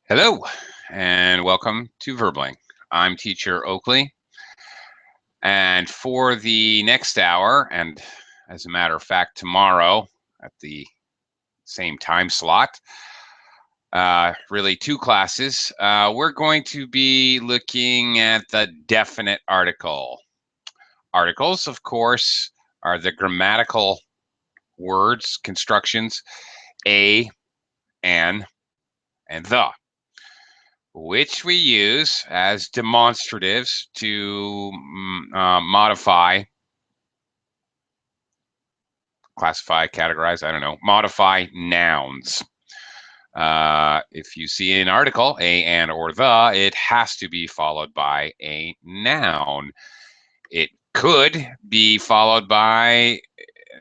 Hello, and welcome to Verbling. I'm teacher Oakley, and for the next hour, and as a matter of fact, tomorrow at the same time slot, really two classes, we're going to be looking at the definite article. Articles, of course, are the grammatical words, constructions, a, an, and the, which we use as demonstratives to modify, classify, categorize, I don't know, modify nouns. If you see an article, a, an, or the, it has to be followed by a noun. It could be followed by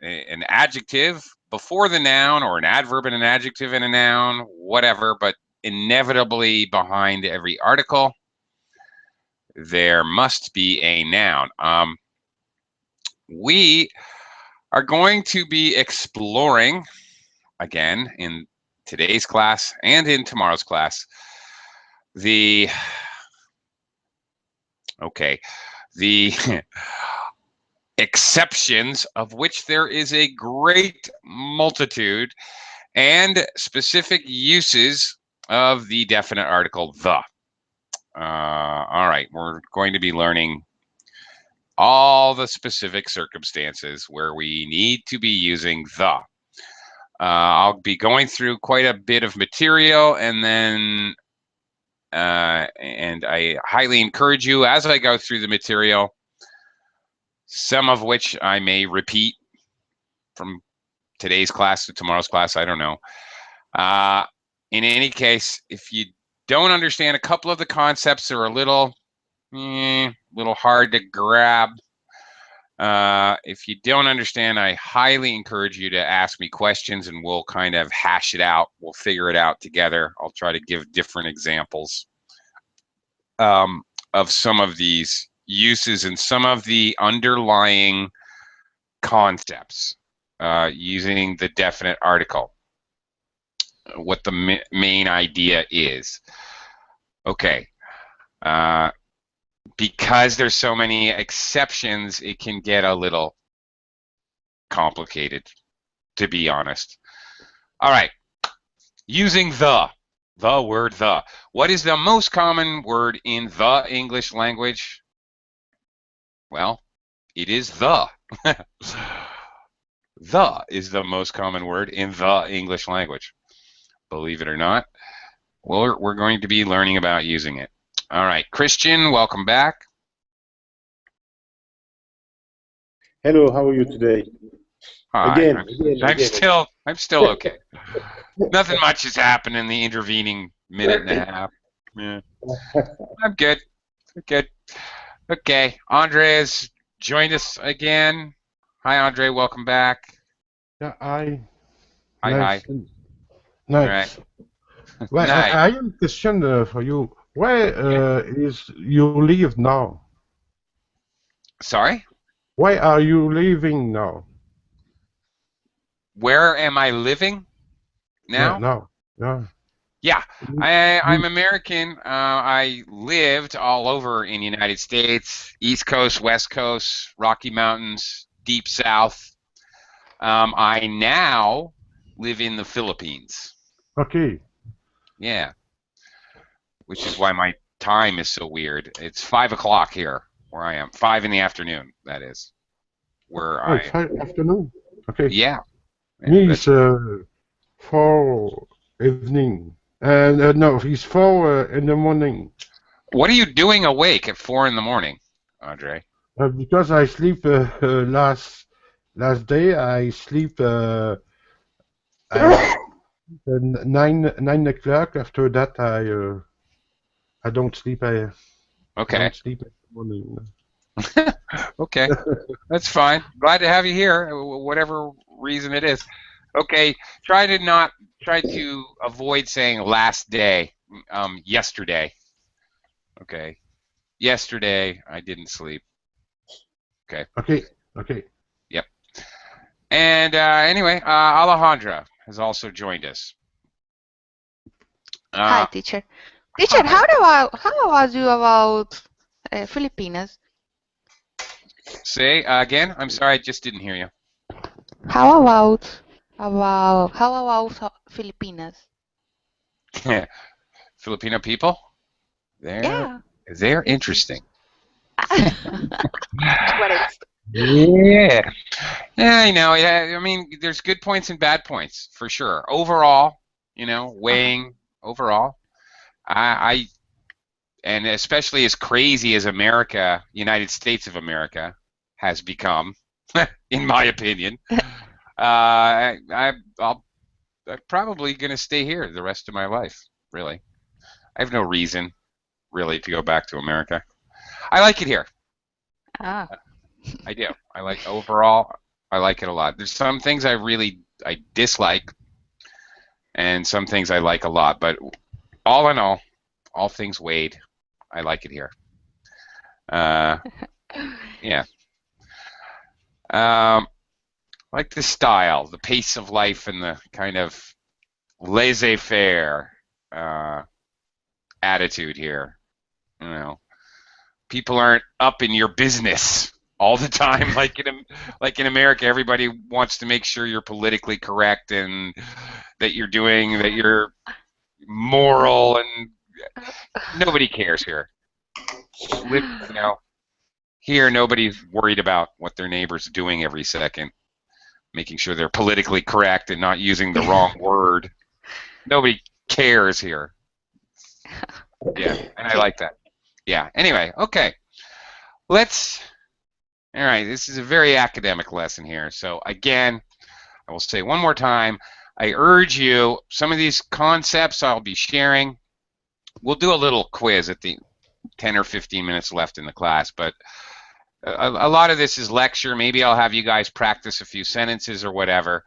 an adjective before the noun, or an adverb and an adjective and a noun, whatever, but inevitably behind every article there must be a noun. We are going to be exploring, again, in today's class and in tomorrow's class, the exceptions, of which there is a great multitude, and specific uses of the definite article the. All right, we're going to be learning all the specific circumstances where we need to be using the. I'll be going through quite a bit of material, and then and I highly encourage you, as I go through the material, some of which I may repeat from today's class to tomorrow's class, I don't know. In any case, if you don't understand a couple of the concepts, are a little hard to grab. If you don't understand, I highly encourage you to ask me questions, and we'll kind of hash it out. We'll figure it out together. I'll try to give different examples of some of these uses and some of the underlying concepts using the definite article, what the main idea is. Okay. Because there's so many exceptions, it can get a little complicated, to be honest. All right, using the word the. What is the most common word in the English language? Well, it is the. The is the most common word in the English language. Believe it or not, we're going to be learning about using it. All right, Christian, welcome back. Hello, how are you today? Hi, Again. I'm still okay. Nothing much has happened in the intervening minute and a half. Yeah. I'm good. Good. Okay, Andre has joined us again. Hi, Andre, welcome back. Yeah, hi. Hi. Nice. Right. Well, Nice. I have a question for you. Where is you live now? Sorry? Where are you living now? Where am I living now? Yeah. Yeah, I'm American. I lived all over in the United States, East Coast, West Coast, Rocky Mountains, Deep South. I now live in the Philippines. Okay. Yeah, which is why my time is so weird. It's 5 o'clock here where I am. 5 in the afternoon, that is. Where I am. 5 afternoon. Okay. Yeah. Me is 4 evening. No, it's 4 in the morning. What are you doing awake at 4 in the morning, Andre? Because I sleep last day. I sleep 9 o'clock. After that, I don't sleep. I don't sleep in the morning. Okay, that's fine. Glad to have you here, whatever reason it is. Okay, try to avoid saying last day. Yesterday. Okay, yesterday I didn't sleep. Okay. Okay. Yep. And anyway, Alejandra has also joined us. Hi, teacher. Teacher, Hi. how was you about Filipinas? Say again. I'm sorry, I just didn't hear you. How about Filipinas? Filipino people. They're Yeah. they're interesting. What else? Yeah. Yeah, I mean, there's good points and bad points for sure. Overall, weighing overall, I and especially as crazy as America, United States of America, has become, in my opinion, I'm probably going to stay here the rest of my life. Really, I have no reason really to go back to America. I like it here. Ah. I do. Overall, I like it a lot. There's some things I dislike, and some things I like a lot. But all in all things weighed, I like it here. Yeah. Like the style, the pace of life, and the kind of laissez-faire attitude here. People aren't up in your business all the time, like in America. Everybody wants to make sure you're politically correct and that you're moral, and nobody cares here. Here nobody's worried about what their neighbor's doing every second, making sure they're politically correct and not using the wrong word. Nobody cares here. Yeah, and I like that. Yeah. Anyway, okay. All right, this is a very academic lesson here. So again, I will say one more time, I urge you, some of these concepts I'll be sharing. We'll do a little quiz at the 10 or 15 minutes left in the class, but a lot of this is lecture. Maybe I'll have you guys practice a few sentences or whatever.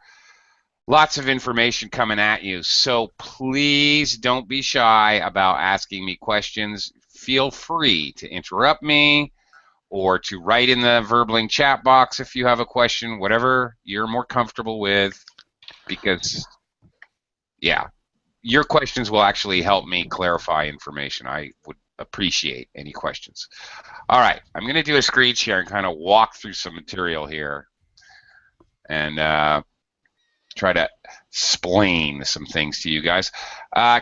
Lots of information coming at you, so please don't be shy about asking me questions. Feel free to interrupt me or to write in the Verbling chat box if you have a question, whatever you're more comfortable with, because, yeah, your questions will actually help me clarify information. I would appreciate any questions. All right, I'm going to do a screen share and kind of walk through some material here and try to explain some things to you guys.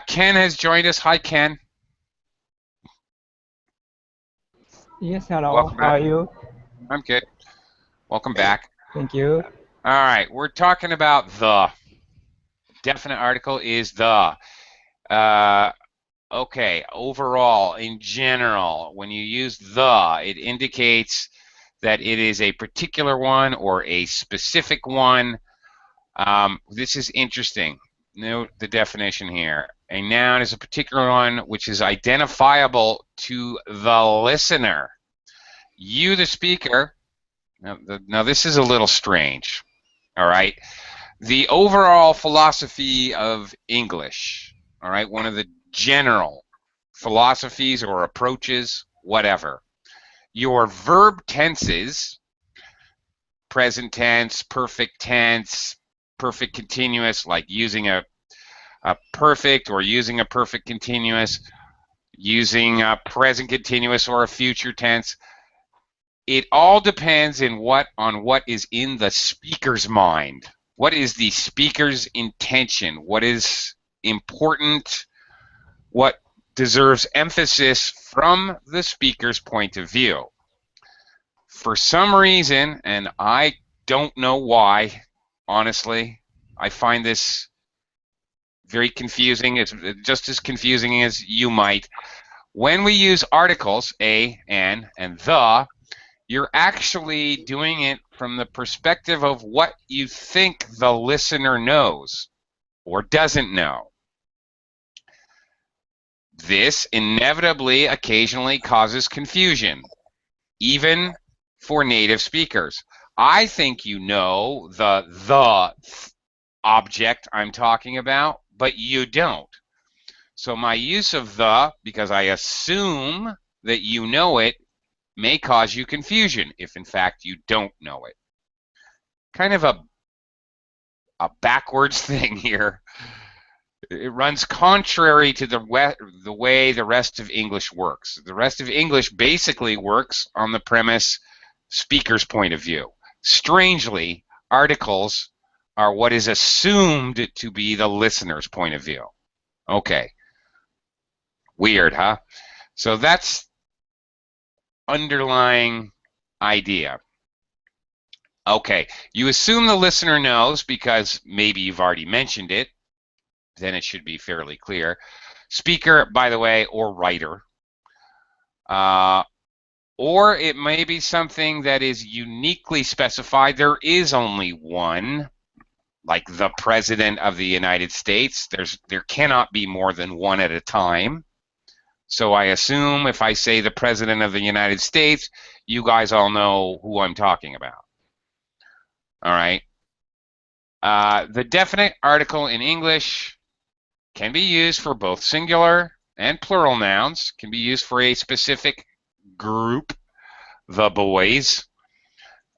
Ken has joined us. Hi, Ken. Yes, hello. Welcome How back. are you? I'm good. Welcome back. Thank you. All right, we're talking about the. Definite article is the. Okay, overall, in general, when you use the, it indicates that it is a particular one or a specific one. This is interesting. Note the definition here. A noun is a particular one which is identifiable to the listener. You, the speaker, now this is a little strange, all right? The overall philosophy of English, all right, one of the general philosophies or approaches, whatever. Your verb tenses, present tense, perfect continuous, like using a perfect or using a perfect continuous, using a present continuous or a future tense. It all depends on what is in the speaker's mind. What is the speaker's intention? What is important? What deserves emphasis from the speaker's point of view? For some reason, and I don't know why, honestly, I find this very confusing. It's just as confusing as you might. When we use articles, a, an, and the, you're actually doing it from the perspective of what you think the listener knows or doesn't know. This inevitably occasionally causes confusion, even for native speakers. I think you know the object I'm talking about, but you don't. So my use of the, because I assume that you know it, may cause you confusion if in fact you don't know it. Kind of a backwards thing here. It runs contrary to the way the rest of English works. The rest of English basically works on the premise speaker's point of view. Strangely, articles are what is assumed to be the listener's point of view. Okay. Weird, huh? So that's underlying idea. Okay, you assume the listener knows because maybe you've already mentioned it. Then it should be fairly clear. Speaker, by the way, or writer. Or it may be something that is uniquely specified. There is only one, like the President of the United States. There cannot be more than one at a time. So I assume if I say the President of the United States, you guys all know who I'm talking about. All right. The definite article in English can be used for both singular and plural nouns, can be used for a specific group, the boys.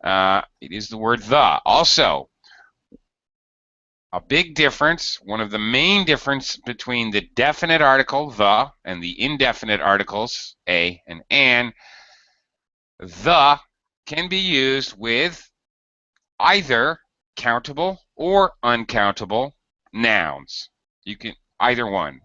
It is the word the. Also, a big difference, one of the main difference between the definite article, the, and the indefinite articles, a and an, the can be used with either countable or uncountable nouns. You can either one.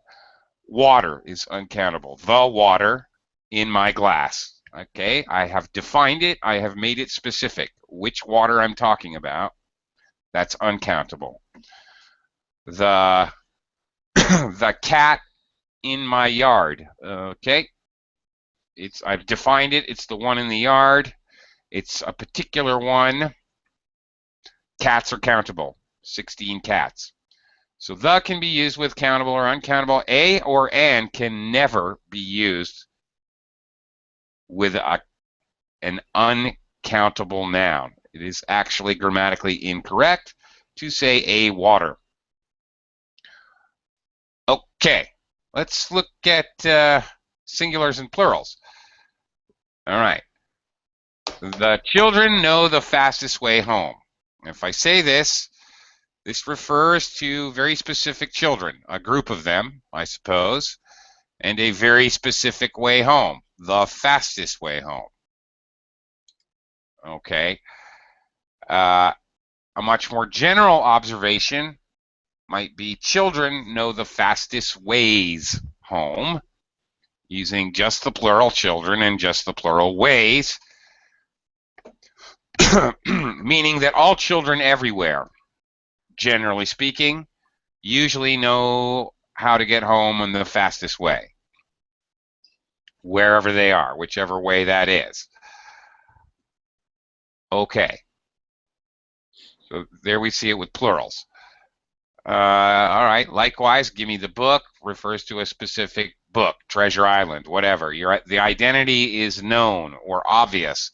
Water is uncountable. The water in my glass. Okay, I have defined it. I have made it specific. Which water I'm talking about. That's uncountable. The the cat in my yard. Okay, I've defined it. It's the one in the yard. It's a particular one. Cats are countable. 16 cats. So the can be used with countable or uncountable. A or an can never be used with an uncountable noun. It is actually grammatically incorrect to say a water. Okay, let's look at singulars and plurals. All right. The children know the fastest way home. If I say this, this refers to very specific children, a group of them, I suppose, and a very specific way home, the fastest way home. Okay. A much more general observation might be children know the fastest ways home, using just the plural children and just the plural ways, meaning that all children everywhere, generally speaking, usually know how to get home in the fastest way, wherever they are, whichever way that is. Okay. So there we see it with plurals. All right. Likewise, give me the book refers to a specific book, Treasure Island, whatever. The identity is known or obvious,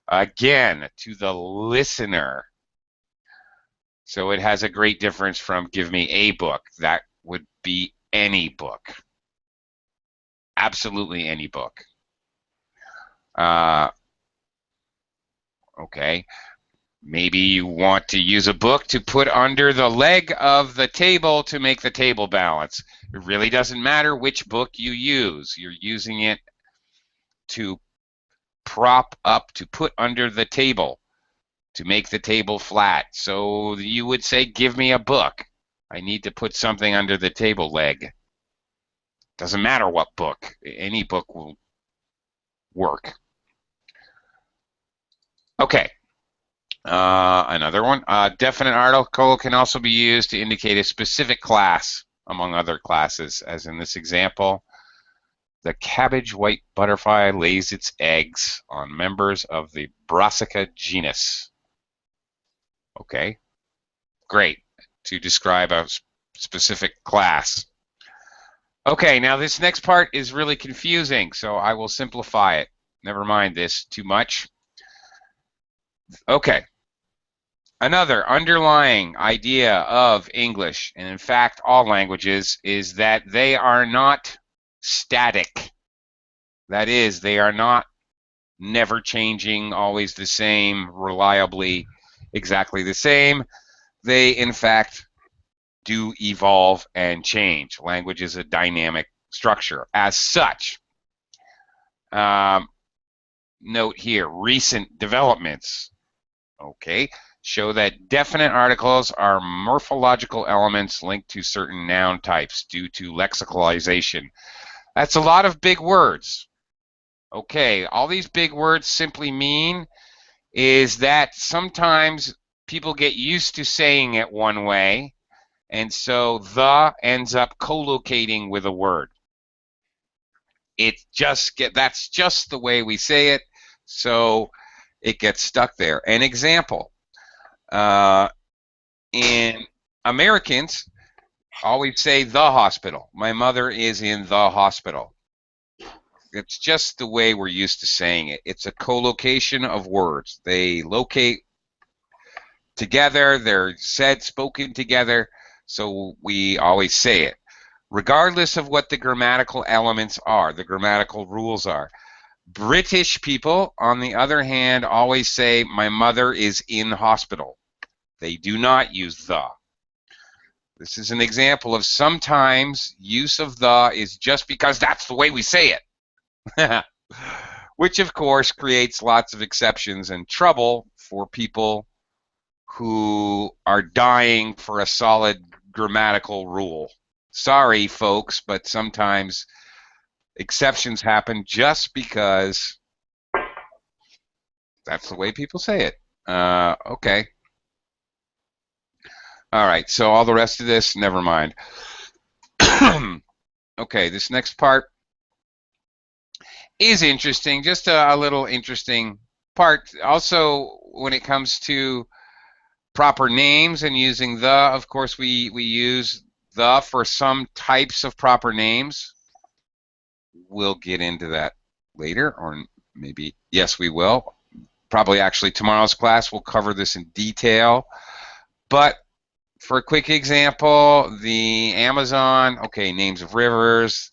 again, to the listener. So it has a great difference from give me a book. That would be any book. Absolutely any book. Okay. Maybe you want to use a book to put under the leg of the table to make the table balance. It really doesn't matter which book you use. You're using it to prop up, to put under the table, to make the table flat. So you would say, give me a book. I need to put something under the table leg. Doesn't matter what book. Any book will work. Okay. Another one. Definite article can also be used to indicate a specific class among other classes, as in this example. The cabbage white butterfly lays its eggs on members of the Brassica genus. Okay, great. To describe a specific class. Okay, now this next part is really confusing, so I will simplify it. Never mind this too much. Okay. Another underlying idea of English, and in fact all languages, is that they are not static. That is, they are not never changing, always the same, reliably exactly the same. They, in fact, do evolve and change. Language is a dynamic structure. As such, note here, recent developments, okay, show that definite articles are morphological elements linked to certain noun types due to lexicalization. That's a lot of big words. Okay, all these big words simply mean is that sometimes people get used to saying it one way, and so the ends up co-locating with a word. That's just the way we say it, so it gets stuck there. An example, in Americans always say the hospital. My mother is in the hospital. It's just the way we're used to saying it. It's a co-location of words. They locate together, they're said, spoken together, so we always say it, regardless of what the grammatical elements are, the grammatical rules are. British people, on the other hand, always say, my mother is in hospital. They do not use the. This is an example of sometimes use of the is just because that's the way we say it. Which, of course, creates lots of exceptions and trouble for people who are dying for a solid grammatical rule. Sorry, folks, but sometimes exceptions happen just because that's the way people say it. Okay. All right, so all the rest of this, never mind. Okay, this next part is interesting, just a little interesting part. Also, when it comes to proper names and using the, of course, we use the for some types of proper names. We'll get into that later, or maybe, yes, we will. Probably actually tomorrow's class we'll cover this in detail. But for a quick example, the Amazon, okay, names of rivers,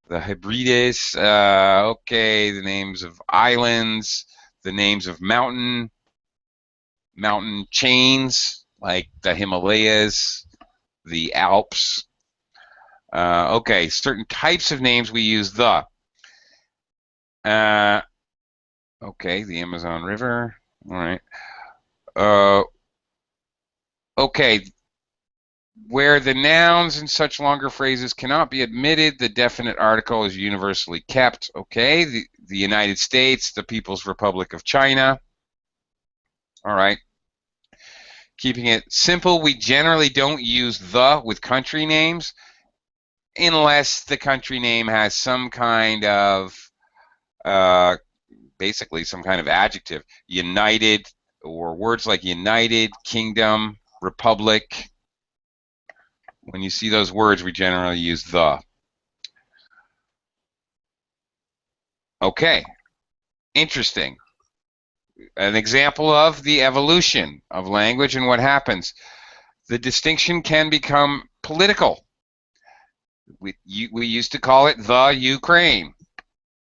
the Hebrides, okay, the names of islands, the names of mountain chains like the Himalayas, the Alps. Okay, certain types of names we use the. Okay, the Amazon River. All right. Okay, where the nouns in such longer phrases cannot be omitted, the definite article is universally kept. Okay, the United States, the People's Republic of China. All right. Keeping it simple, we generally don't use the with country names unless the country name has some kind of, basically some kind of adjective. United, or words like United, Kingdom, Republic. When you see those words, we generally use the. Okay, interesting. An example of the evolution of language and what happens. The distinction can become political. We used to call it the Ukraine,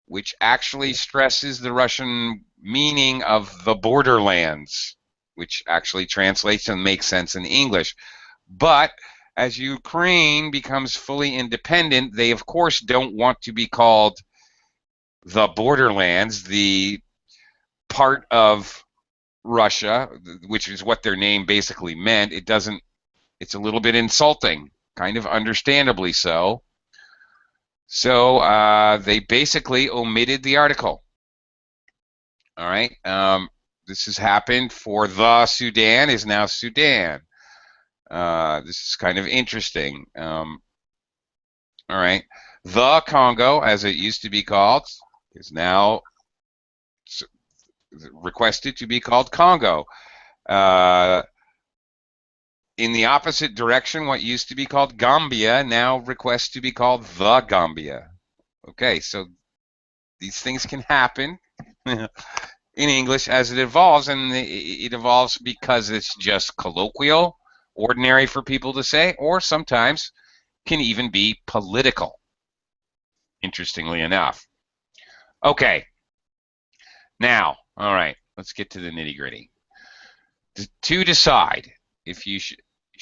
which actually stresses the Russian meaning of the borderlands, which actually translates and makes sense in English. But as Ukraine becomes fully independent, they of course don't want to be called the borderlands, the part of Russia, which is what their name basically meant. It doesn't, it's a little bit insulting, kind of understandably so. So they basically omitted the article. All right, this has happened for the Sudan is now Sudan. This is kind of interesting. All right, the Congo, as it used to be called, is now requested to be called Congo. In the opposite direction, what used to be called Gambia now requests to be called the Gambia. Okay, so these things can happen in English as it evolves, and it evolves because it's just colloquial, ordinary for people to say, or sometimes can even be political, interestingly enough. Okay, now, all right, let's get to the nitty-gritty. To decide if you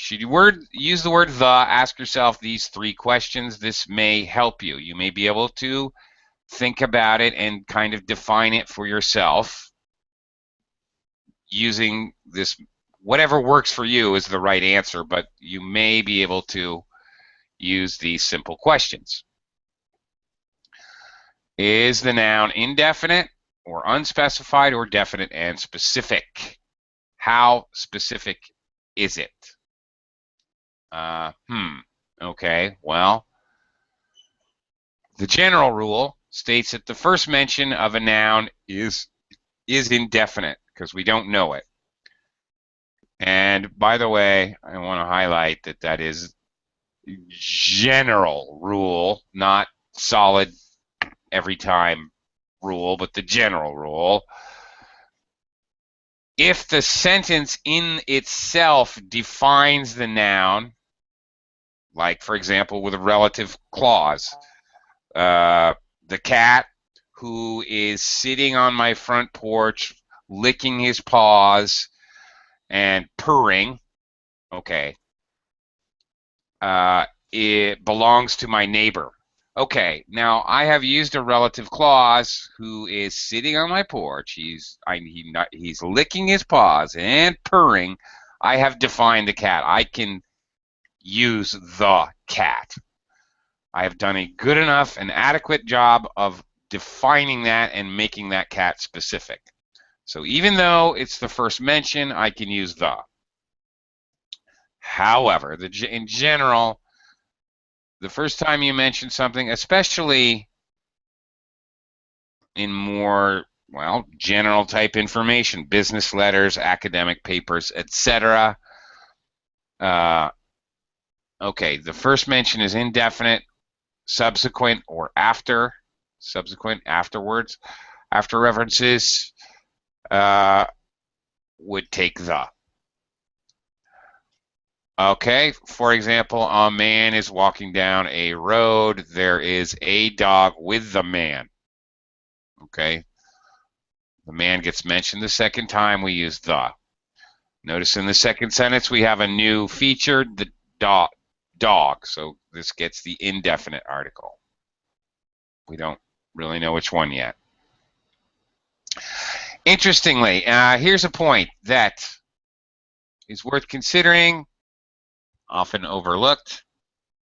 should you use the word the, ask yourself these 3 questions. This may help you. You may be able to think about it and kind of define it for yourself using this. Whatever works for you is the right answer, but you may be able to use these simple questions. Is the noun indefinite or unspecified or definite and specific? How specific is it? Okay, well, the general rule states that the first mention of a noun is indefinite because we don't know it. And by the way, I want to highlight that that is general rule, not solid every time rule, but the general rule. If the sentence in itself defines the noun, like, for example, with a relative clause, the cat who is sitting on my front porch, licking his paws and purring, okay, it belongs to my neighbor. Okay, now I have used a relative clause who is sitting on my porch. He's licking his paws and purring. I have defined the cat. I can use the cat. I have done a good enough and adequate job of defining that and making that cat specific. So even though it's the first mention, I can use the. However, in general, the first time you mention something, especially in more, well, general type information, business letters, academic papers, etc. Okay, the first mention is indefinite, subsequent or after, subsequent, afterwards, after references would take the. Okay, for example, a man is walking down a road. There is a dog with the man. Okay, the man gets mentioned the second time, we use the. Notice in the second sentence we have a new feature, the dog. So this gets the indefinite article. We don't really know which one yet. Interestingly, here's a point that is worth considering, often overlooked,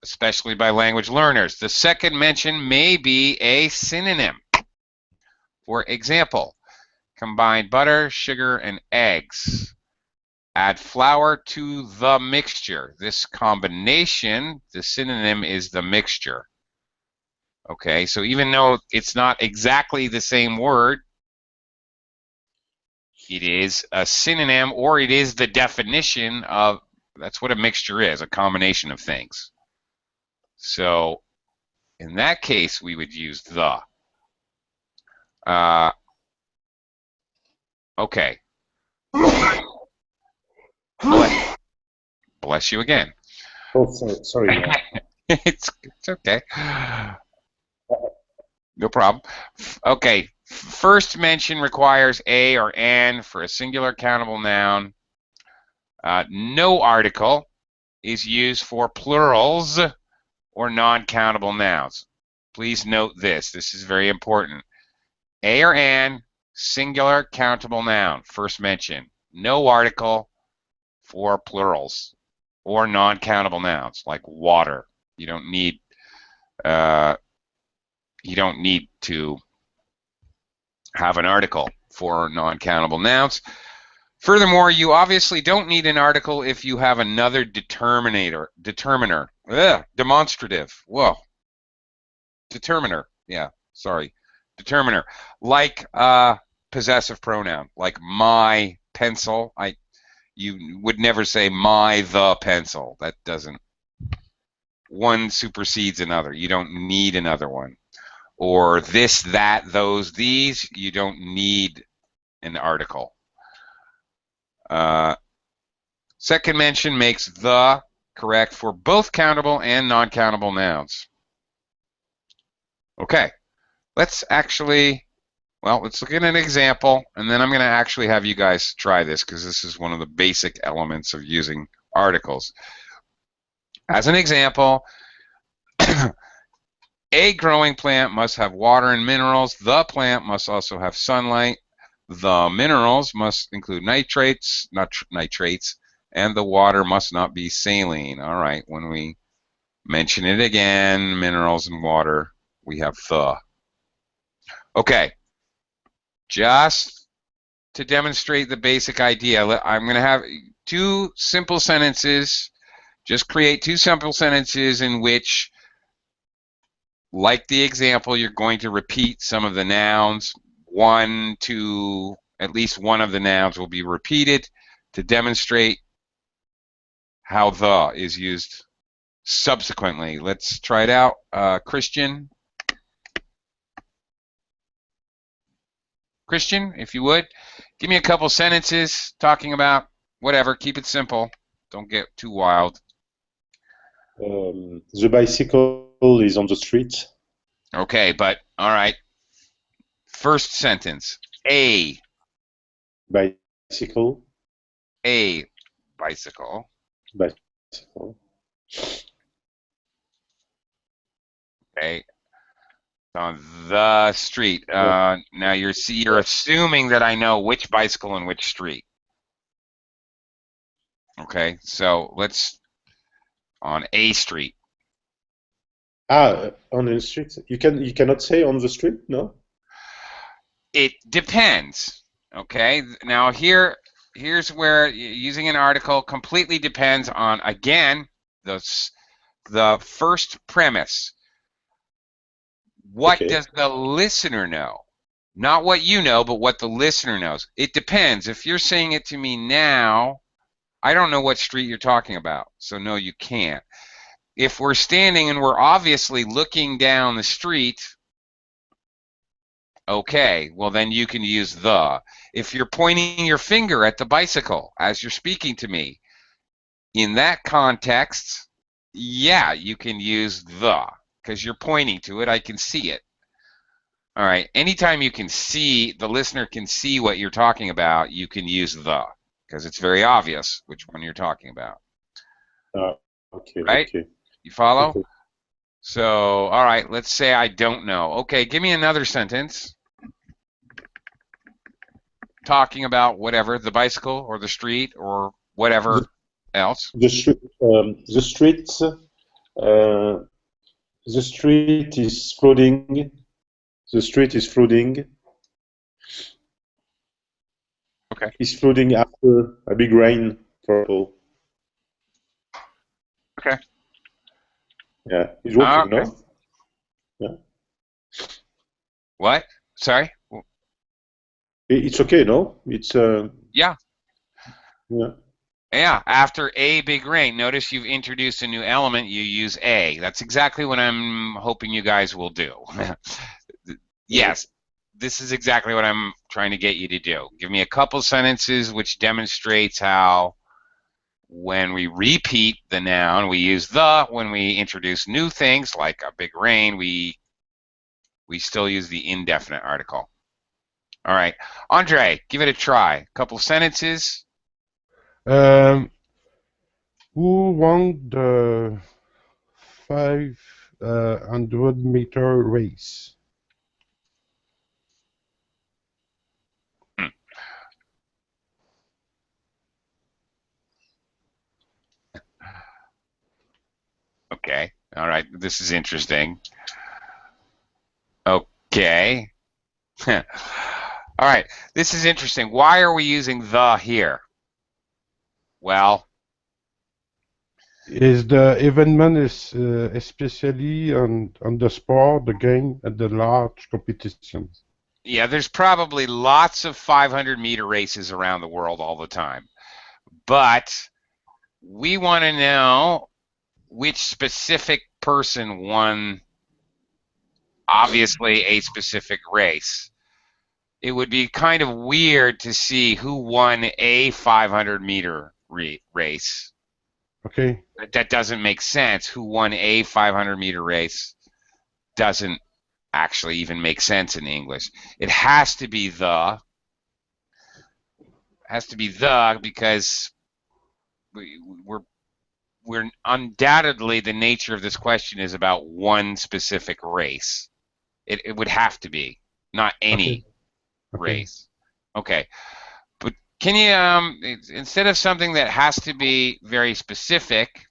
especially by language learners. The second mention may be a synonym. For example, combine butter, sugar, and eggs. Add flour to the mixture. This combination, the synonym is the mixture. Okay, so even though it's not exactly the same word, it is a synonym, or it is the definition of, that's what a mixture is, a combination of things. So in that case, we would use the. Okay. Bless you again. Oh, sorry. It's okay. No problem. Okay. First mention requires a or an for a singular countable noun. No article is used for plurals or non-countable nouns. Please note this. This is very important. A or an, singular countable noun, first mention. No article for plurals or non-countable nouns like water. You don't need to have an article for non-countable nouns. Furthermore, you obviously don't need an article if you have another determiner. Demonstrative. Whoa. Determiner. Yeah, sorry. Determiner. Like possessive pronoun, like my pencil. You would never say the pencil. That doesn't. One supersedes another. You don't need another one. Or this, that, those, these. You don't need an article. Second mention makes the correct for both countable and non-countable nouns. Okay, let's look at an example, and then I'm going to actually have you guys try this because this is one of the basic elements of using articles. As an example, a growing plant must have water and minerals. The plant must also have sunlight. The minerals must include nitrates, not nitrates, and the water must not be saline. All right, when we mention it again, minerals and water, we have the. Okay, just to demonstrate the basic idea, I'm going to have two simple sentences. Just create two simple sentences in which, like the example, you're going to repeat some of the nouns. One, two, at least one of the nouns will be repeated to demonstrate how the is used subsequently. Let's try it out. Christian, if you would, give me a couple sentences talking about whatever. Keep it simple. Don't get too wild. The bicycle is on the street. Okay, but all right. First sentence. A Bicycle. A bicycle. Bicycle. Okay. On the street. Now you're assuming that I know which bicycle and which street. Okay, so let's on a street. On the street. You cannot say on the street, no? It depends. Okay. Now here's where using an article completely depends on, again, the first premise. What does the listener know? Not what you know, but what the listener knows. It depends. If you're saying it to me now, I don't know what street you're talking about, so no, you can't. If we're standing and we're obviously looking down the street, okay, well then you can use the. If you're pointing your finger at the bicycle as you're speaking to me, in that context, yeah, you can use the, because you're pointing to it, I can see it. All right, anytime you can see, the listener can see what you're talking about, you can use the, because it's very obvious which one you're talking about. Okay. Right? Okay. You follow? Okay. So, all right, let's say I don't know. Okay, give me another sentence talking about whatever, the bicycle or the street or whatever else. The street is flooding. The street is flooding. Okay. It's flooding after a big rain, for example. Okay. Yeah, it's working, Okay. no? Yeah. What? Sorry? It's okay, no? It's Yeah. Yeah. Yeah, after a big rain, notice you've introduced a new element, you use a. That's exactly what I'm hoping you guys will do. Yes, this is exactly what I'm trying to get you to do. Give me a couple sentences which demonstrates how when we repeat the noun, we use the. When we introduce new things like a big rain, we still use the indefinite article. All right, Andre, give it a try. A couple sentences. Who won the 500-meter race? Okay. All right. This is interesting. Okay. All right. This is interesting. Why are we using the here? Well, Is the event is especially on the sport, the game, and the large competitions? yeah, there's probably lots of 500-meter races around the world all the time. But we want to know which specific person won, obviously, a specific race. It would be kind of weird to see who won a 500-meter race. Okay. That doesn't make sense. Who won a 500-meter race doesn't actually even make sense in English. It has to be the. Has to be the because we're undoubtedly, the nature of this question is about one specific race. It would have to be, not any race. Okay. But can you, instead of something that has to be very specific,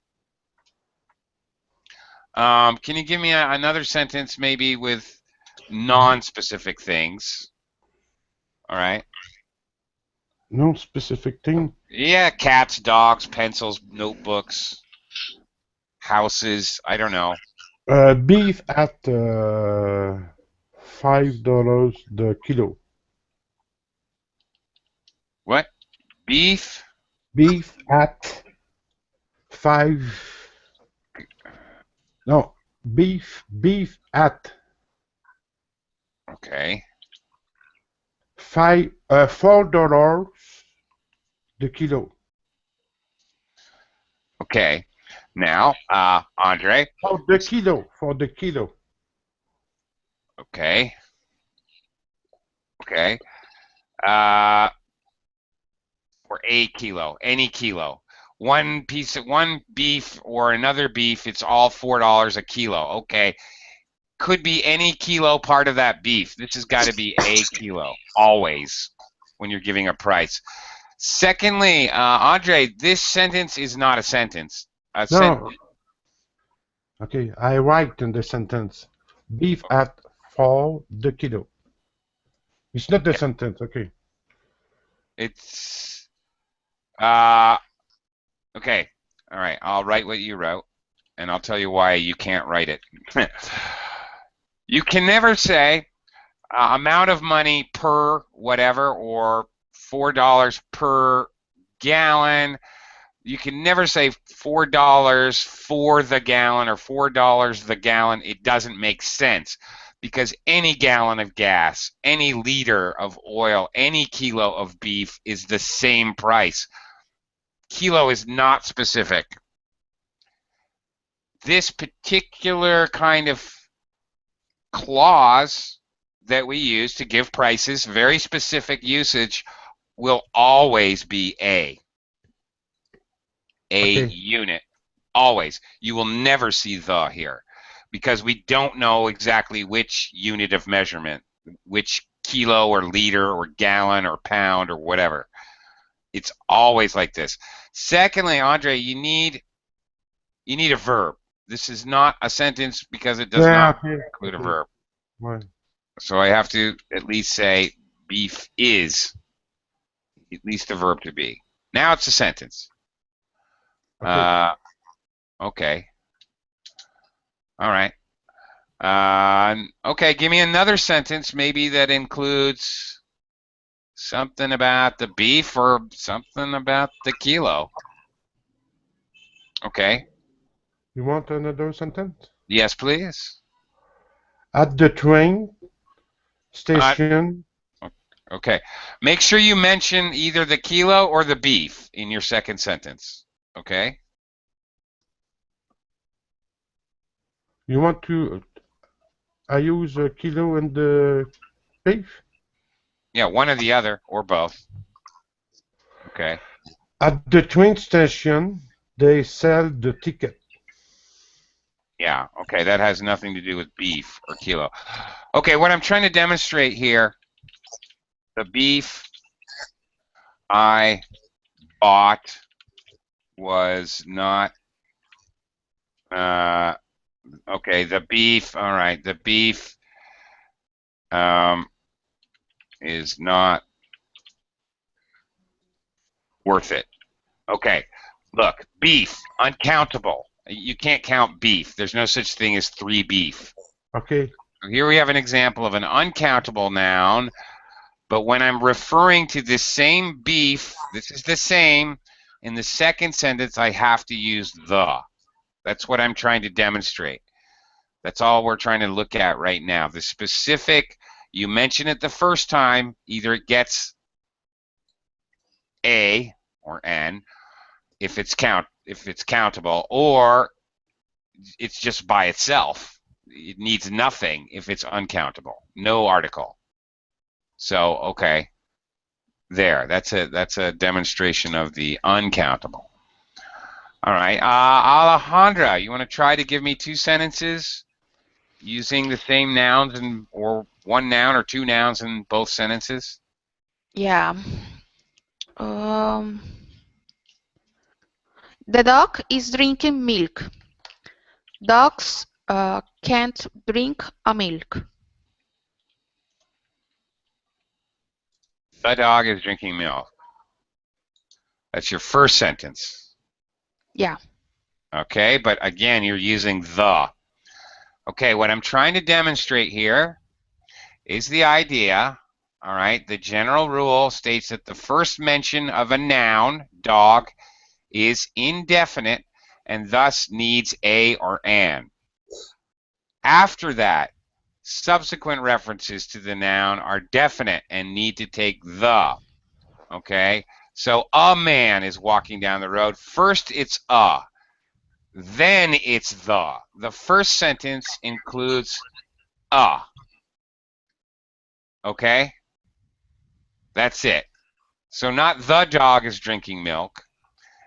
can you give me another sentence maybe with non-specific things? All right. No specific thing. Yeah, cats, dogs, pencils, notebooks, houses. I don't know. Beef at $5 the kilo. What? Beef? Beef at No, beef at Okay. $4 the kilo. Okay. Now, Andre. For the kilo. Okay. Okay. For a kilo, any kilo. One beef or another beef, it's all $4 a kilo. Okay. Could be any kilo part of that beef. This has got to be a kilo, always, when you're giving a price. Secondly, Andre, this sentence is not a sentence. No. Okay, I write in the sentence, beef at $4 the kilo. It's not the sentence, okay. It's, okay. All right, I'll write what you wrote, and I'll tell you why you can't write it. You can never say amount of money per whatever, or $4 per gallon. You can never say $4 for the gallon or $4 the gallon. It doesn't make sense, because any gallon of gas, any liter of oil, any kilo of beef is the same price. Kilo is not specific. This particular kind of clause that we use to give prices, very specific usage, will always be a unit. Always. You will never see the here, because we don't know exactly which unit of measurement, which kilo or liter or gallon or pound or whatever. It's always like this. Secondly, Andre, you need a verb. This is not a sentence because it does not include a verb. Right. So I have to at least say beef is at least a verb to be. Now it's a sentence. Okay. All right. Okay, give me another sentence maybe that includes something about the beef or something about the kilo. Okay. You want another sentence? Yes, please. At the train station. Okay. Make sure you mention either the kilo or the beef in your second sentence. Okay? You want to... I use a kilo and the beef? Yeah, one or the other, or both. Okay. At the train station, they sell the ticket. Yeah, okay, that has nothing to do with beef or kilo. Okay, what I'm trying to demonstrate here, the beef I bought was not, okay, the beef, all right, the beef is not worth it. Okay, look, beef, uncountable. You can't count beef. There's no such thing as 3 beef. Okay. So here we have an example of an uncountable noun, but when I'm referring to the same beef, this is the same, in the second sentence I have to use the. That's what I'm trying to demonstrate. That's all we're trying to look at right now. The specific, you mention it the first time, either it gets a or n if it's countable, or it's just by itself. It needs nothing if it's uncountable. No article. So okay, there. That's a demonstration of the uncountable. All right. Alejandra, you want to try to give me 2 sentences using the same nouns or one noun or 2 nouns in both sentences? Yeah. The dog is drinking milk. Dogs can't drink a milk. The dog is drinking milk. That's your first sentence. Yeah. Okay, but again, you're using the. Okay, what I'm trying to demonstrate here is the idea, all right? The general rule states that the first mention of a noun, dog, is indefinite and thus needs a or an. After that, subsequent references to the noun are definite and need to take the. Okay, so a man is walking down the road. First it's a, then it's the. The first sentence includes a. Okay, that's it. So not the dog is drinking milk,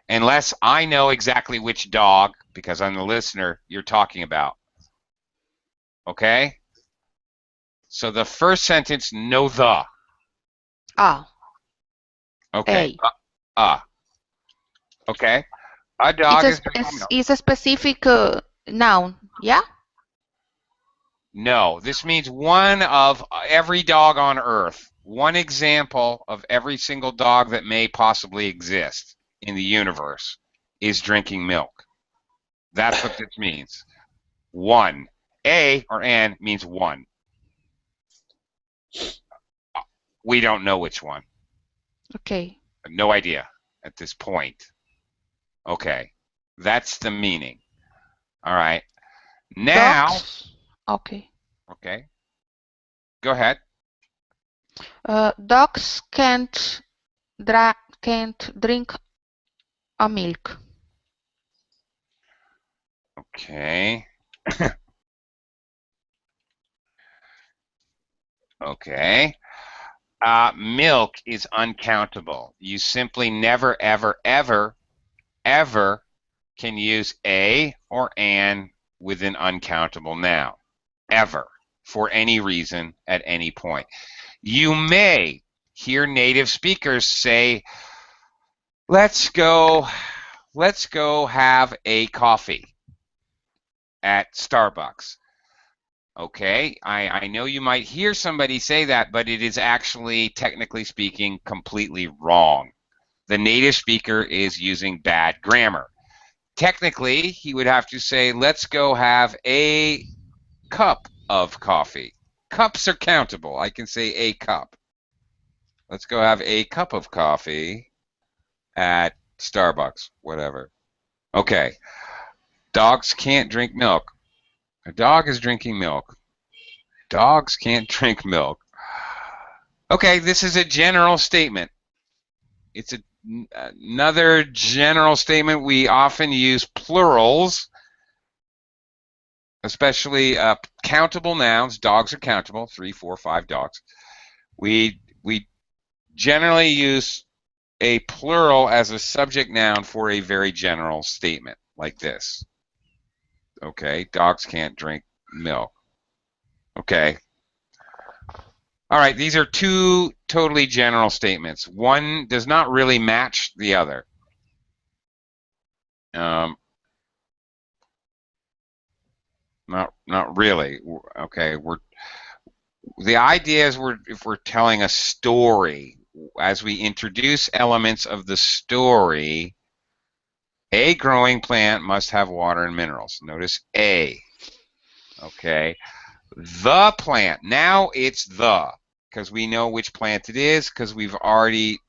unless I know exactly which dog, because I'm the listener, you're talking about. Okay? So the first sentence, no the. Ah. Okay. A. Okay. A dog is drinking milk. It's a specific noun. Yeah. No, this means one of every dog on Earth. One example of every single dog that may possibly exist in the universe is drinking milk. That's what this means. One. A or an means one. We don't know which one. Okay. No idea at this point. Okay. That's the meaning. All right. Now. Dogs. Okay. Okay. Go ahead. Dogs can't drink a milk. Okay. Okay. Milk is uncountable. You simply never, ever, ever, ever can use a or an with an uncountable noun. Ever. For any reason at any point. You may hear native speakers say, let's go have a coffee at Starbucks. Okay, I know you might hear somebody say that, but it is actually, technically speaking, completely wrong. The native speaker is using bad grammar. Technically, he would have to say, let's go have a cup of coffee. Cups are countable. I can say a cup. Let's go have a cup of coffee at Starbucks, whatever. Okay, dogs can't drink milk. A dog is drinking milk. Dogs can't drink milk. Okay, this is a general statement. It's another general statement. We often use plurals, especially countable nouns. Dogs are countable, 3, 4, 5 dogs. We generally use a plural as a subject noun for a very general statement like this. Okay, dogs can't drink milk. Okay. All right, these are 2 totally general statements. One does not really match the other. Not really. Okay, the idea is if we're telling a story, as we introduce elements of the story, a growing plant must have water and minerals. Notice a. Okay. The plant. Now it's the, because we know which plant it is, because we've already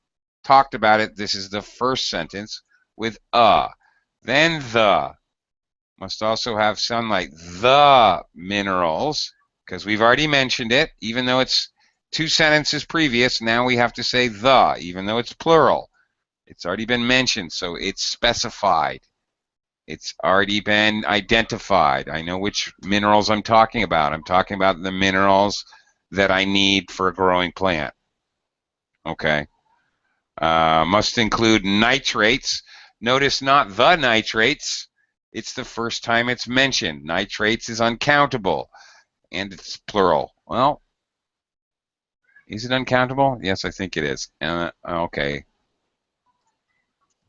talked about it. This is the first sentence with a. Then the must also have sunlight. The minerals, because we've already mentioned it, even though it's 2 sentences previous, now we have to say the, even though it's plural. It's already been mentioned, so it's specified. It's already been identified. I know which minerals I'm talking about. I'm talking about the minerals that I need for a growing plant. Okay. Must include nitrates. Notice not the nitrates. It's the first time it's mentioned. Nitrates is uncountable, and it's plural. Well, is it uncountable? Yes, I think it is. Okay.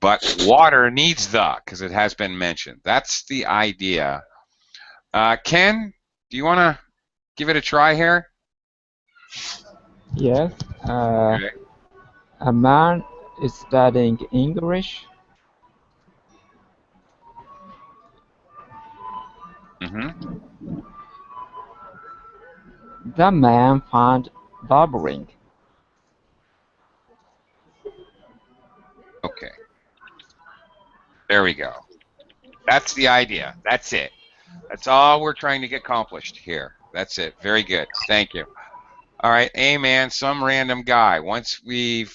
But water needs the, because it has been mentioned. That's the idea. Ken, do you want to give it a try here? Yes. Okay. A man is studying English. The man found bubbling. Okay. There we go. That's the idea. That's it. That's all we're trying to get accomplished here. That's it. Very good. Thank you. All right, A man, some random guy. Once we've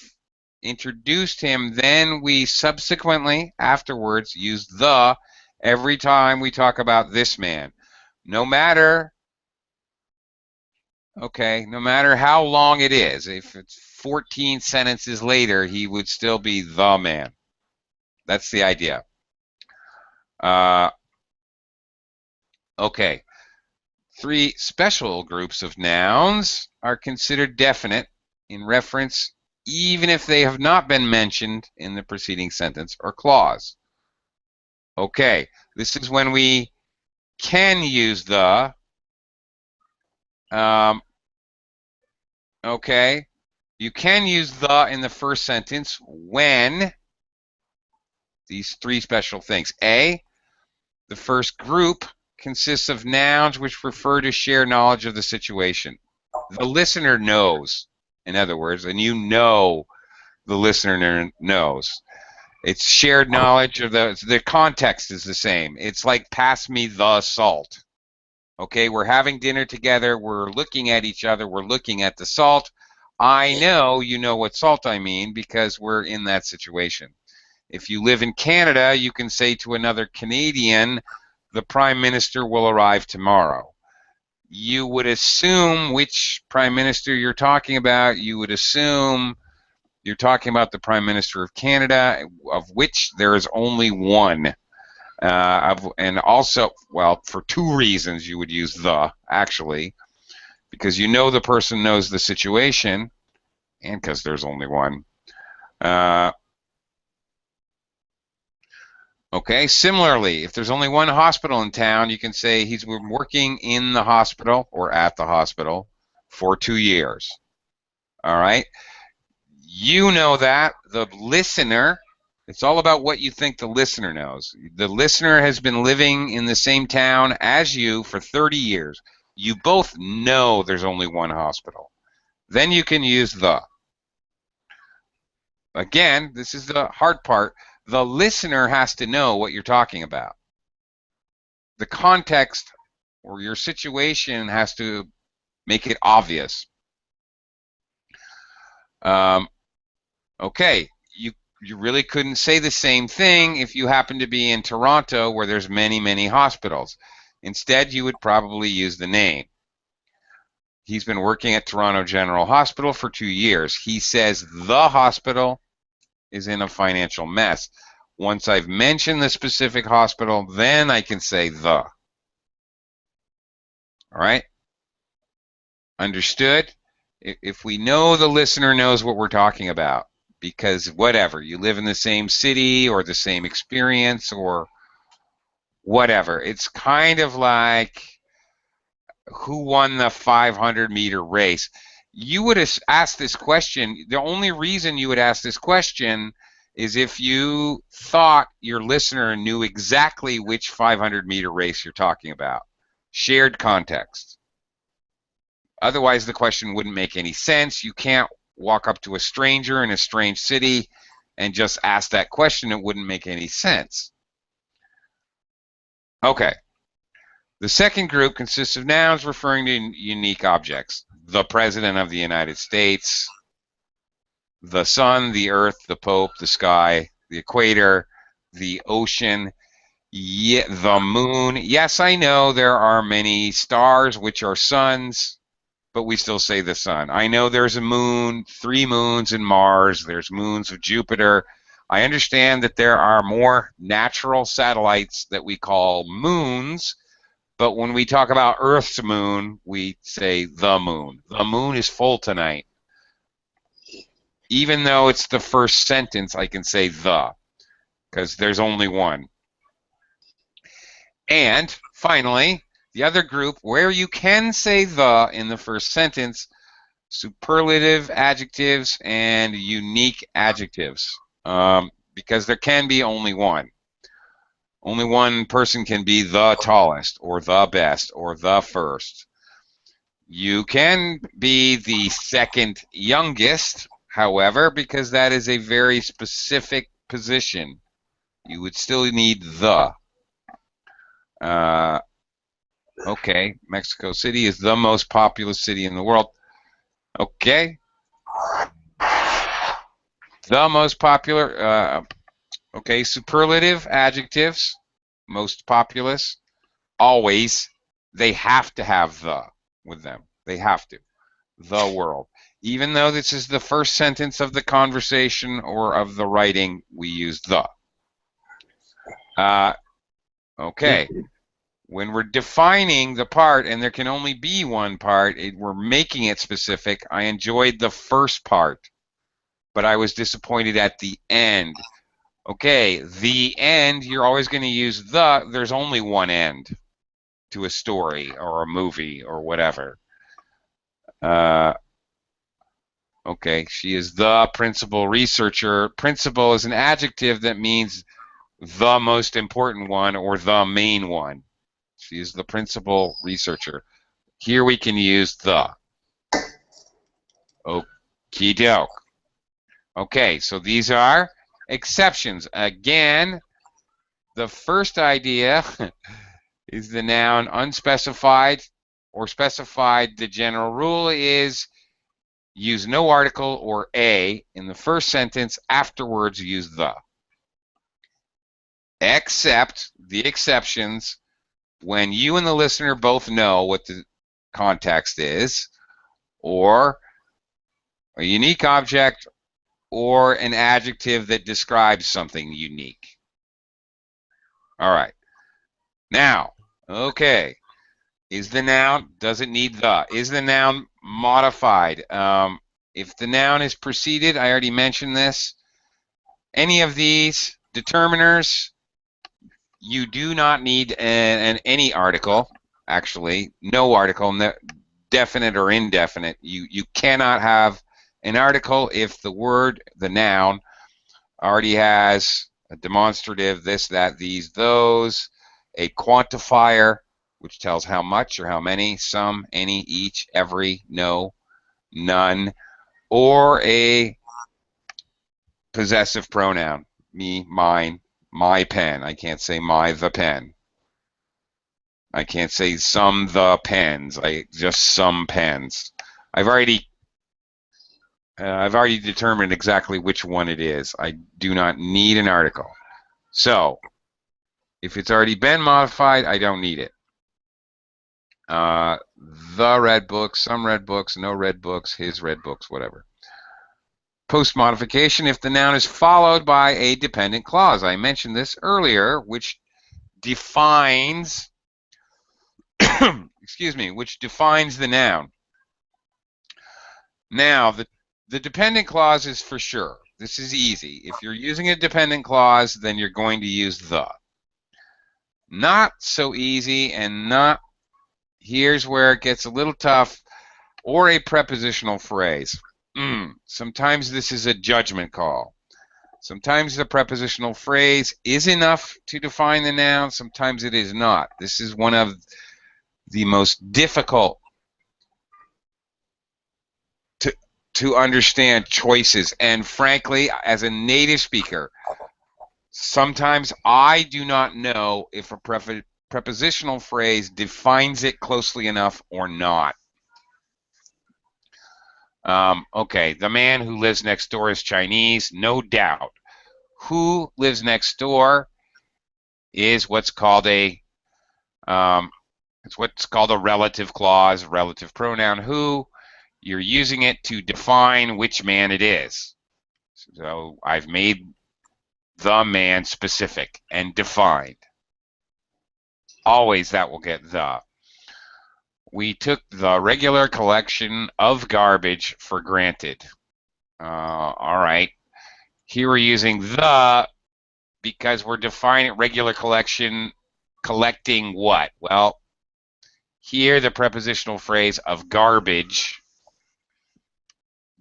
introduced him, then we subsequently, afterwards, use the every time we talk about this man. No matter, okay, no matter how long it is, if it's 14 sentences later, he would still be the man. That's the idea. Okay. 3 special groups of nouns are considered definite in reference even if they have not been mentioned in the preceding sentence or clause. Okay, this is when we can use the. Okay, you can use the in the first sentence when these 3 special things. A, the first group consists of nouns which refer to shared knowledge of the situation. The listener knows, in other words, and you know the listener knows. It's shared knowledge of the context is the same. It's like pass me the salt. Okay, we're having dinner together. We're looking at each other. We're looking at the salt. I know you know what salt I mean because we're in that situation. If you live in Canada, you can say to another Canadian, the Prime Minister will arrive tomorrow. You would assume which Prime Minister you're talking about. You would assume you're talking about the Prime Minister of Canada, of which there is only one. And also, well, for 2 reasons you would use the, actually, because you know the person knows the situation, and because there's only one. Okay, similarly, if there's only one hospital in town, you can say he's been working in the hospital or at the hospital for 2 years. All right? You know that. The listener, it's all about what you think the listener knows. The listener has been living in the same town as you for 30 years. You both know there's only one hospital. Then you can use the. Again, this is the hard part. The listener has to know what you're talking about. The context or your situation has to make it obvious. Okay, you really couldn't say the same thing if you happen to be in Toronto where there's many hospitals. Instead, you would probably use the name. He's been working at Toronto General Hospital for 2 years. He says the hospital is in a financial mess. Once I've mentioned the specific hospital, then I can say the. All right? Understood? If we know the listener knows what we're talking about, because whatever, you live in the same city or the same experience or whatever, it's kind of like who won the 500-meter race. You would ask this question, the only reason you would ask this question is if you thought your listener knew exactly which 500-meter race you're talking about. Shared context. Otherwise, the question wouldn't make any sense. You can't walk up to a stranger in a strange city and just ask that question. It wouldn't make any sense. Okay. The second group consists of nouns referring to unique objects. The President of the United States, the sun, the earth, the Pope, the sky, the equator, the ocean, the moon. Yes, I know there are many stars which are suns, but we still say the sun. I know there's a moon, 3 moons in Mars, there's moons of Jupiter. I understand that there are more natural satellites that we call moons, but when we talk about Earth's moon, we say the moon. The moon is full tonight. Even though it's the first sentence, I can say the, because there's only one. And finally, the other group where you can say the in the first sentence, superlative adjectives and unique adjectives, because there can be only one. Only one person can be the tallest or the best or the first. You can be the second youngest, however, because that is a very specific position. You would still need the. Okay, Mexico City is the most populous city in the world. Okay. The most popular, okay, superlative adjectives, most populous, always, they have to have the with them. They have to. The world. Even though this is the first sentence of the conversation or of the writing, we use the. Okay. When we're defining the part, and there can only be one part, we're making it specific. I enjoyed the first part, but I was disappointed at the end. Okay, the end, you're always going to use the. There's only one end to a story or a movie or whatever. Okay, she is the principal researcher. Principal is an adjective that means the most important one or the main one. She is the principal researcher. Here we can use the. Okie doke. Okay, so these are exceptions. Again, the first idea is the noun unspecified or specified. The general rule is use no article or a in the first sentence. Afterwards, use the. Except the exceptions when you and the listener both know what the context is, or a unique object, or an adjective that describes something unique. All right. Now, okay. Is the noun, does it need the? Is the noun modified? If the noun is preceded, I already mentioned this, any of these determiners, you do not need any article, actually, no article, definite or indefinite. You cannot have an article if the word, the noun, already has a demonstrative, this, that, these, those, a quantifier, which tells how much or how many, some, any, each, every, no, none, or a possessive pronoun, me, mine, my pen. I can't say the pen. I can't say some the pens. Just some pens. I've already determined exactly which one it is. I do not need an article. So, if it's already been modified, I don't need it. The red books, some red books, no red books, his red books, whatever. Postmodification, if the noun is followed by a dependent clause. I mentioned this earlier, which defines, excuse me, which defines the noun. Now, the dependent clause is for sure. This is easy. If you're using a dependent clause, then you're going to use the. Not so easy, and not, here's where it gets a little tough, or a prepositional phrase. Sometimes this is a judgment call. Sometimes the prepositional phrase is enough to define the noun. Sometimes it is not. This is one of the most difficult to understand choices. And frankly, as a native speaker, sometimes I do not know if a prepositional phrase defines it closely enough or not. Okay, the man who lives next door is Chinese, no doubt. Who lives next door is what's called a relative clause, relative pronoun. Who, you're using it to define which man it is. So I've made the man specific and defined. Always that will get the. We took the regular collection of garbage for granted. All right. Here we're using the because we're defining regular collection, collecting what? Well, here the prepositional phrase of garbage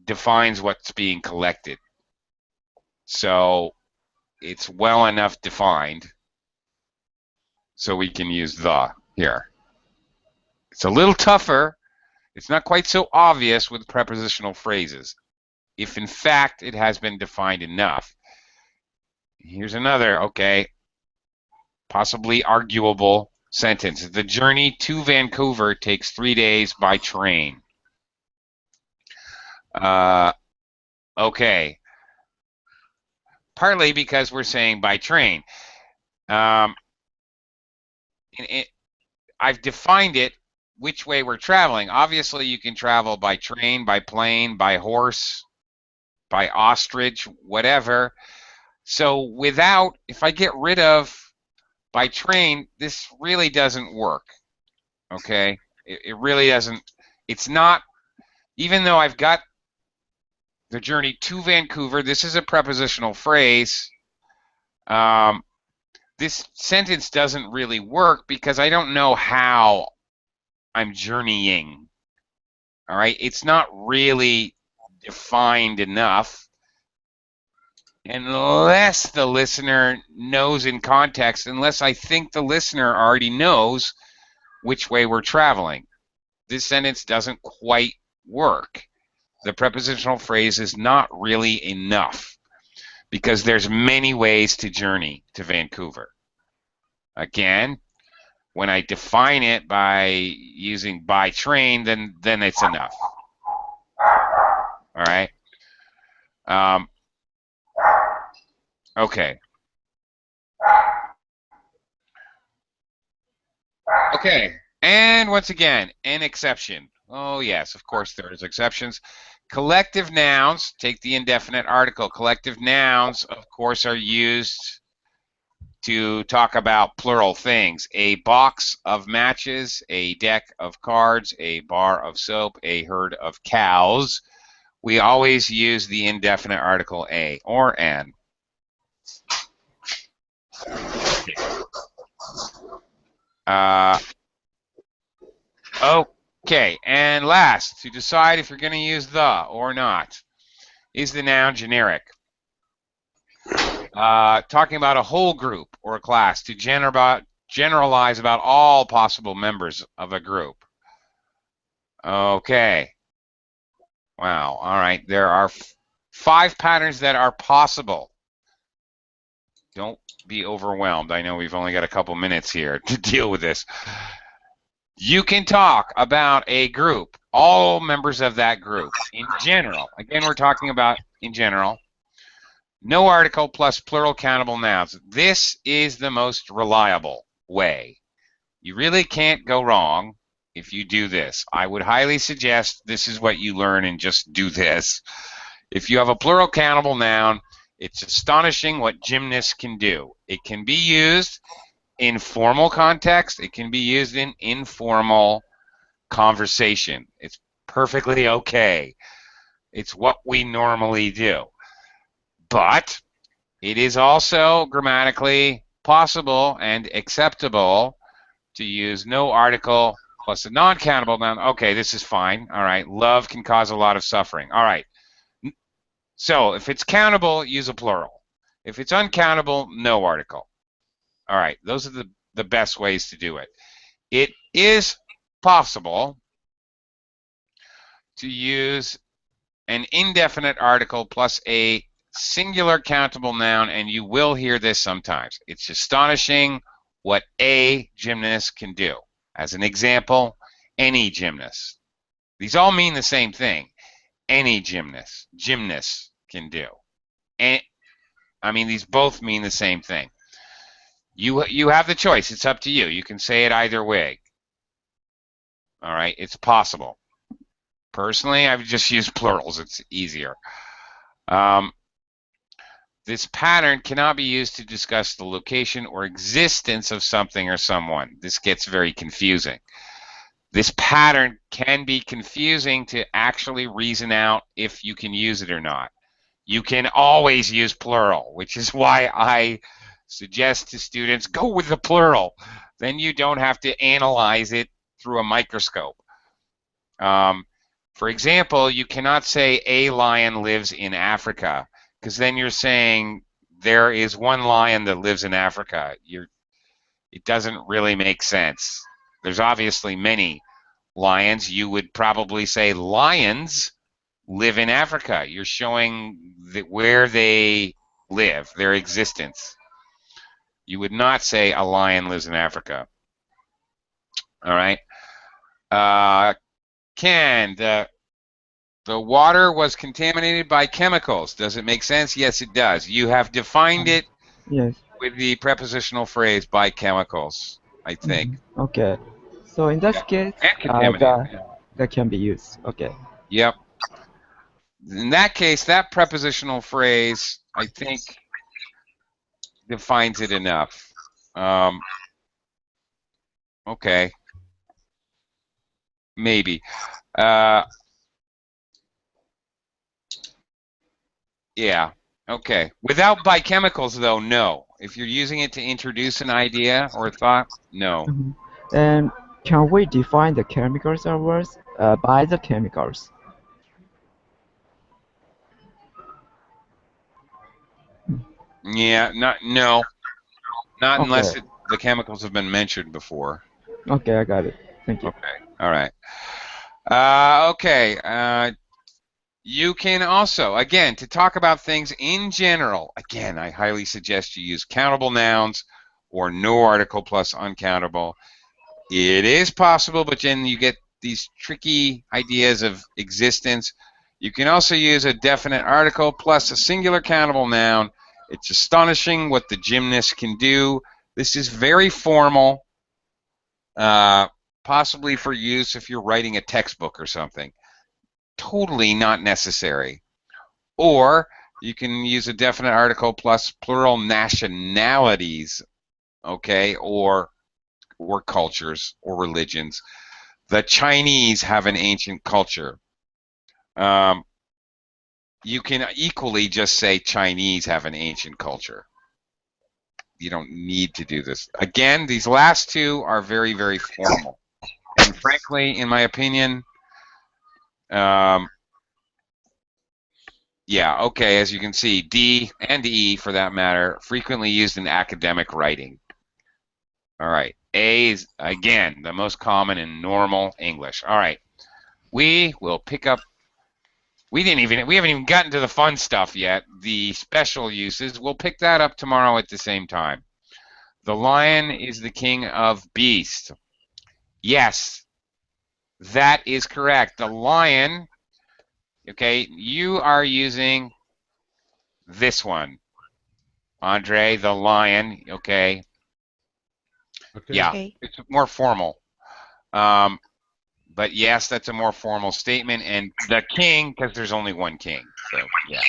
defines what's being collected. So it's well enough defined so we can use the here. It's a little tougher. It's not quite so obvious with prepositional phrases, if in fact it has been defined enough. Here's another, okay, possibly arguable sentence. The journey to Vancouver takes 3 days by train. Okay. Partly because we're saying by train. I've defined it which way we're traveling. Obviously, you can travel by train, by plane, by horse, by ostrich, whatever. So without, if I get rid of by train, this really doesn't work. Okay? It really doesn't. It's not, even though I've got the journey to Vancouver, this is a prepositional phrase. This sentence doesn't really work because I don't know how I'm journeying. All right? It's not really defined enough unless the listener knows in context, unless I think the listener already knows which way we're traveling. This sentence doesn't quite work. The prepositional phrase is not really enough because there's many ways to journey to Vancouver. Again, when I define it by using by train, then it's enough. All right. Okay. Okay. And once again, an exception. Oh yes, of course there's exceptions. Collective nouns, take the indefinite article. Collective nouns, of course, are used to talk about plural things. A box of matches, a deck of cards, a bar of soap, a herd of cows. We always use the indefinite article a or an. Okay, and last, to decide if you're going to use the or not, is the noun generic. Talking about a whole group or a class, to generalize about all possible members of a group. Okay. Wow, all right. There are 5 patterns that are possible. Don't be overwhelmed. I know we've only got a couple minutes here to deal with this. You can talk about a group, all members of that group, in general. Again, we're talking about in general. No article plus plural countable nouns. This is the most reliable way. You really can't go wrong if you do this. I would highly suggest this is what you learn and just do this. If you have a plural countable noun, it's astonishing what gymnasts can do. It can be used in formal context. It can be used in informal conversation. It's perfectly okay. It's what we normally do. But it is also grammatically possible and acceptable to use no article plus a non-countable noun. Okay, this is fine. All right, love can cause a lot of suffering. All right. So if it's countable, use a plural. If it's uncountable, no article. All right, those are the best ways to do it. It is possible to use an indefinite article plus a singular countable noun, and you will hear this sometimes. It's astonishing what a gymnast can do. As an example, any gymnast. These all mean the same thing. Any gymnast can do. And I mean, these both mean the same thing. You have the choice. It's up to you. You can say it either way. All right, it's possible. Personally, I've just used plurals. It's easier. This pattern cannot be used to discuss the location or existence of something or someone. This gets very confusing. This pattern can be confusing to actually reason out if you can use it or not. You can always use plural, which is why I suggest to students, go with the plural. Then you don't have to analyze it through a microscope. For example, you cannot say a lion lives in Africa, because then you're saying there is one lion that lives in Africa. It doesn't really make sense. There's obviously many lions. You would probably say lions live in Africa. You're showing where they live, their existence. You would not say a lion lives in Africa. All right. Ken, the water was contaminated by chemicals. Does it make sense? Yes, it does. You have defined it Yes. with the prepositional phrase by chemicals, I think. Okay. So in that case, And contaminated. that can be used. Okay. Yep. In that case, that prepositional phrase, I think, defines it enough. Okay. Maybe. Yeah. Okay. Without by chemicals, though, no. If you're using it to introduce an idea or a thought, no. And can we define the chemicals or words by the chemicals? Yeah. No. Not Okay. unless the chemicals have been mentioned before. Okay, I got it. Thank you. Okay. All right. Okay. You can also, again, to talk about things in general, again, I highly suggest you use countable nouns or no article plus uncountable. It is possible, but then you get these tricky ideas of existence. You can also use a definite article plus a singular countable noun. It's astonishing what the gymnast can do. This is very formal, possibly for use if you're writing a textbook or something. Totally not necessary. Or you can use a definite article plus plural nationalities, okay, or cultures or religions. The Chinese have an ancient culture. You can equally just say Chinese have an ancient culture. You don't need to do this. Again, these last two are very, very formal. And frankly, in my opinion, yeah, okay, as you can see, D and E, for that matter, frequently used in academic writing. All right, A is, again, the most common in normal English. All right, we will pick up, we haven't even gotten to the fun stuff yet, the special uses. We'll pick that up tomorrow at the same time. The lion is the king of beasts. Yes, that is correct. The lion, okay, you are using this one. Andre, the lion, okay. Okay. Yeah, Okay. it's more formal. But yes, that's a more formal statement. And the king, because there's only one king. So, yeah.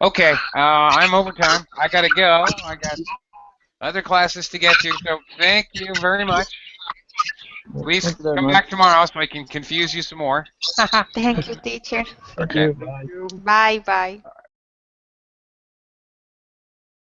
Okay, I'm over time. I got to go. I got other classes to get to. So thank you very much. Please Thank you very come much. back tomorrow so I can confuse you some more. Thank you, teacher. Thank Okay. you. Bye. Bye bye.